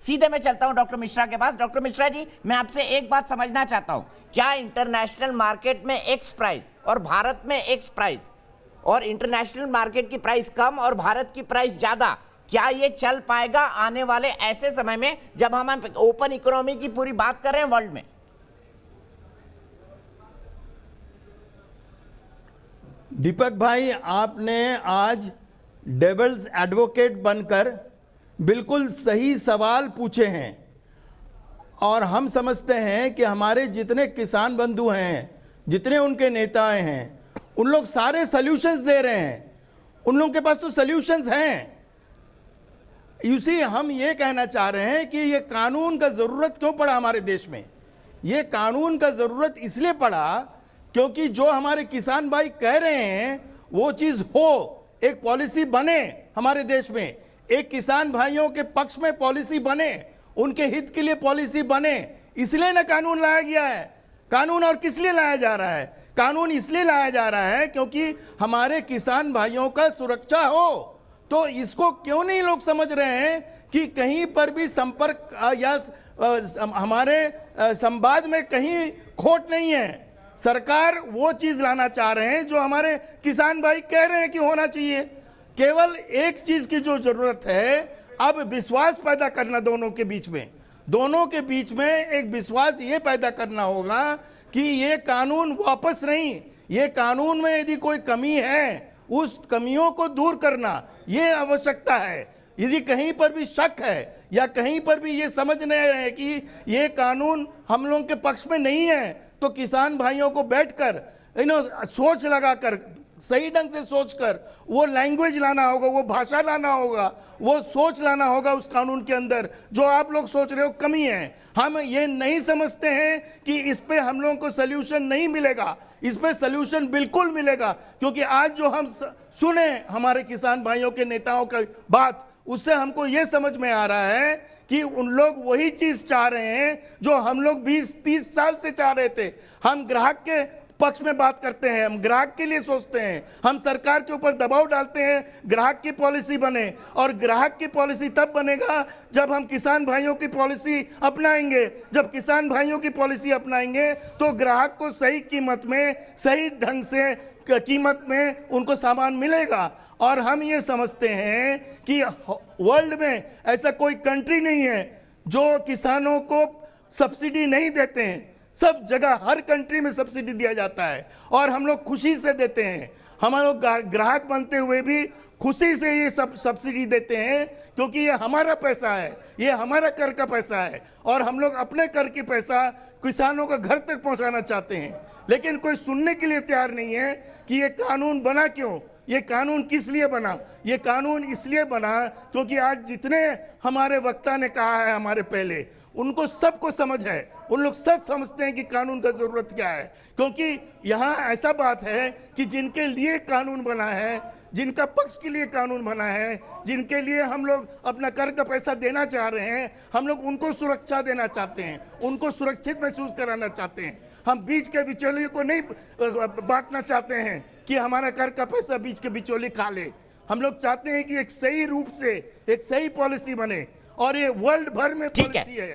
सीधे मैं चलता हूं डॉक्टर मिश्रा के पास। डॉक्टर मिश्रा जी, मैं आपसे एक बात समझना चाहता हूं, क्या इंटरनेशनल मार्केट में एक्स प्राइस और भारत में एक्स प्राइस और इंटरनेशनल मार्केट की प्राइस कम और भारत की प्राइस ज्यादा, क्या ये चल पाएगा आने वाले ऐसे समय में जब हम ओपन इकोनॉमी की पूरी बात कर रहे हैं वर्ल्ड में? दीपक भाई, आपने आज डेविल्स एडवोकेट बनकर बिल्कुल सही सवाल पूछे हैं और हम समझते हैं कि हमारे जितने किसान बंधु हैं, जितने उनके नेताएं हैं, उन लोग सारे सॉल्यूशंस दे रहे हैं। उन लोगों के पास तो सॉल्यूशंस हैं। इसी हम ये कहना चाह रहे हैं कि ये कानून का ज़रूरत क्यों पड़ा हमारे देश में। ये कानून का ज़रूरत इसलिए पड़ा क्योंकि जो हमारे किसान भाई कह रहे हैं वो चीज़ हो, एक पॉलिसी बने हमारे देश में, एक किसान भाइयों के पक्ष में पॉलिसी बने, उनके हित के लिए पॉलिसी बने, इसलिए ना कानून लाया गया है। कानून और किस लिए लाया जा रहा है? कानून इसलिए लाया जा रहा है क्योंकि हमारे किसान भाइयों का सुरक्षा हो। तो इसको क्यों नहीं लोग समझ रहे हैं कि कहीं पर भी संपर्क या हमारे संवाद में कहीं खोट नहीं है। सरकार वो चीज लाना चाह रहे हैं जो हमारे किसान भाई कह रहे हैं कि होना चाहिए। केवल एक चीज की जो जरूरत है, अब विश्वास पैदा करना दोनों के बीच में। दोनों के बीच में एक विश्वास ये पैदा करना होगा कि ये कानून वापस नहीं, ये कानून में यदि कोई कमी है उस कमियों को दूर करना ये आवश्यकता है। यदि कहीं पर भी शक है या कहीं पर भी ये समझ नहीं रहे कि ये कानून हम लोगों के पक्ष में नहीं है, तो किसान भाइयों को बैठकर सोच लगाकर, सही ढंग से सोचकर वो लैंग्वेज लाना होगा, वो भाषा लाना होगा, वो सोच लाना होगा उस कानून के अंदर जो आप लोग सोच रहे हो कमी है। हम ये नहीं समझते हैं कि इस पे हम लोगों को सल्यूशन नहीं मिलेगा, इस पे सल्यूशन बिल्कुल मिलेगा। क्योंकि आज जो हम सुने हमारे किसान भाइयों के नेताओं की बात, उससे हमको ये समझ में आ रहा है कि उन लोग वही चीज चाह रहे हैं जो हम लोग 20-30 साल से चाह रहे थे। हम ग्राहक के पक्ष में बात करते हैं, हम ग्राहक के लिए सोचते हैं, हम सरकार के ऊपर दबाव डालते हैं ग्राहक की पॉलिसी बने, और ग्राहक की पॉलिसी तब बनेगा जब हम किसान भाइयों की पॉलिसी अपनाएंगे। जब किसान भाइयों की पॉलिसी अपनाएंगे तो ग्राहक को सही कीमत में, सही ढंग से कीमत में उनको सामान मिलेगा। और हम ये समझते हैं कि वर्ल्ड में ऐसा कोई कंट्री नहीं है जो किसानों को सब्सिडी नहीं देते हैं। सब जगह हर कंट्री में सब्सिडी दिया जाता है और हम लोग खुशी से देते हैं। हम लोग ग्राहक बनते हुए भी खुशी से ये सब सब्सिडी देते हैं क्योंकि ये हमारा पैसा है, ये हमारा कर का पैसा है और हम लोग अपने कर की पैसा किसानों का घर तक पहुंचाना चाहते हैं। लेकिन कोई सुनने के लिए तैयार नहीं है कि ये कानून बना क्यों, ये कानून किस लिए बना। ये कानून इसलिए बना क्योंकि आज जितने हमारे वक्ता ने कहा है हमारे पहले, उनको सबको समझ है, उन लोग सब समझते हैं कि कानून का जरूरत क्या है। क्योंकि यहाँ ऐसा बात है कि जिनके लिए कानून बना है, जिनका पक्ष के लिए कानून बना है, जिनके लिए हम लोग अपना कर का पैसा देना चाह रहे हैं, हम लोग उनको सुरक्षा देना चाहते हैं, उनको सुरक्षित महसूस कराना चाहते हैं। हम बीच के बिचौलियों को नहीं बांटना चाहते हैं कि हमारा कर का पैसा बीच के बिचौली खा ले। हम लोग चाहते हैं कि एक सही रूप से एक सही पॉलिसी बने और ये वर्ल्ड भर में पॉलिसी है।